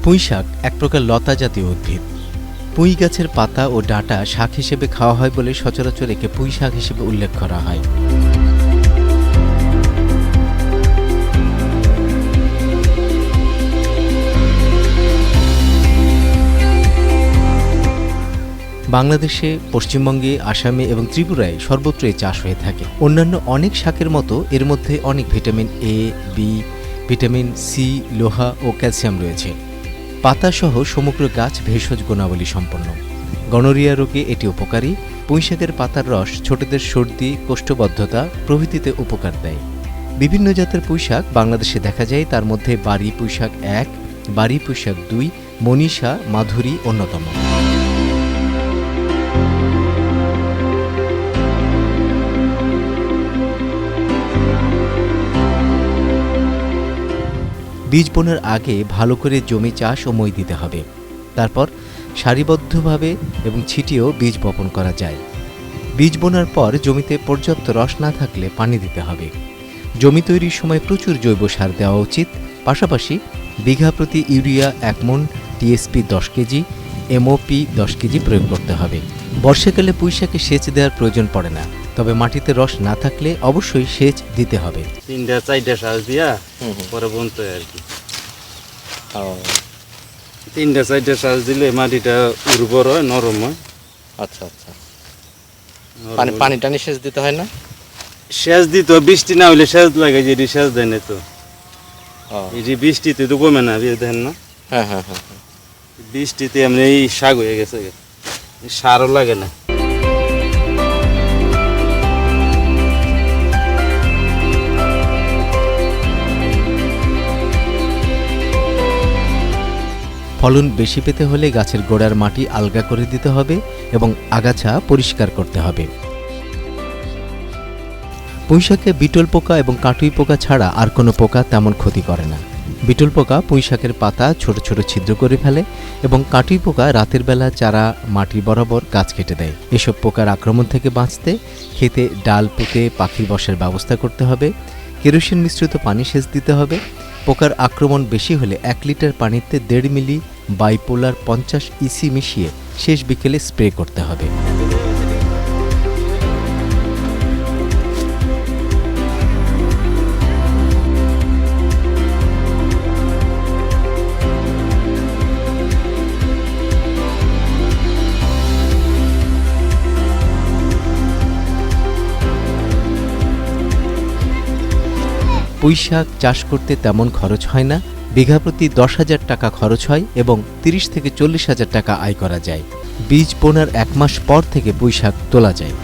পুঁই শাক এক প্রকার লতা জাতীয় উদ্ভিদ। পুঁই গাছের পাতা ও ডাঁটা শাক হিসেবে খাওয়া হয় বলে সচরাচর একে পুঁই শাক হিসেবে উল্লেখ করা হয়। বাংলাদেশে, পশ্চিমবঙ্গে, আসামে এবং ত্রিপুরায় সর্বত্র এই চাষ হয়ে থাকে। অন্যান্য অনেক শাকের মতো এর মধ্যে অনেক vitamin A, B, vitamin C, লোহা ও ক্যালসিয়াম রয়েছে। পাতাসহ সমগ্র গাছ ভেষজ গুণাবলী সম্পন্ন। গনোরিয়া রোগে এটি উপকারী। পুঁই শাকের পাতার রস ছোটদের সর্দি, কোষ্ঠবদ্ধতা প্রভৃতিতে উপকার দেয়। বিভিন্ন জাতের পুঁই শাক বাংলাদেশে দেখা যায়, তার মধ্যে বাড়ি পুঁই শাক 1, বাড়ি পুঁই শাক 2, মনীষা, মাধুরী অন্যতম। বীজ বোনার আগে ভালো করে জমি চাষ ও মই দিতে হবে। তারপর সারিবদ্ধভাবে এবং ছিটিয়েও বীজ বপন করা যায়। বীজ বোনার পর জমিতে পর্যাপ্ত রস না থাকলে পানি দিতে হবে। জমি তৈরির সময় প্রচুর জৈব সার দেওয়া উচিত। পাশাপাশি বিঘা প্রতি ইউরিয়া 1 মণ, টিএসপি 10 কেজি, এমওপি 10 কেজি প্রয়োগ করতে হবে। বর্ষাকালে পুঁই শাকে সেচ দেওয়ার প্রয়োজন পড়ে না, তবে মাটিতে রস না থাকলে অবশ্যই সেচ দিতে হবে। 3-4টা সাজ দিয়া পরে বুনতে আর কি। 3-4টা সাজ দিলে মাটিটা উর্বর হয়, নরম হয়। আচ্ছা আচ্ছা, পানি টানি সেচ দিতে হয় না? সেচ দিত, বৃষ্টি না হলে সেচ লাগে, যেটি সেচ দেয় না তো। এই বৃষ্টিতে তো কমে না, দেখেন না? হ্যাঁ হ্যাঁ হ্যাঁ, বৃষ্টিতে এমনি এই শাক হয়ে গেছে, সারও লাগে না। ফলন বেশি পেতে হলে গাছের গোড়ার মাটি আলগা করে দিতে হবে এবং আগাছা পরিষ্কার করতে হবে। পুঁই শাকে বিটল পোকা এবং কাটুই পোকা ছাড়া আর কোনো পোকা তেমন ক্ষতি করে না। বিটল পোকা পুঁই শাকের পাতা ছোট ছোট ছিদ্র করে ফেলে এবং কাটুই পোকা রাতের বেলা চারা মাটি বরাবর গাছ কেটে দেয়। এসব পোকার আক্রমণ থেকে বাঁচতে খেতে ডাল পুঁতে পাখির বসার ব্যবস্থা করতে হবে। কেরোসিন মিশ্রিত পানি সেচ দিতে হবে। পোকার আক্রমণ বেশি হলে 1 লিটার পানিতে 1.5 মিলি বাইপোলার 50 ইসি মিশিয়ে শেষ বিকেলে স্প্রে করতে হবে। পুঁই শাক চাষ করতে তেমন খরচ হয় না। বিঘা প্রতি 10,000 টাকা খরচ হয় এবং 30 থেকে 40,000 টাকা আয় করা যায়। বীজ বোনার 1 মাস পর থেকে পুঁই শাক তোলা যায়।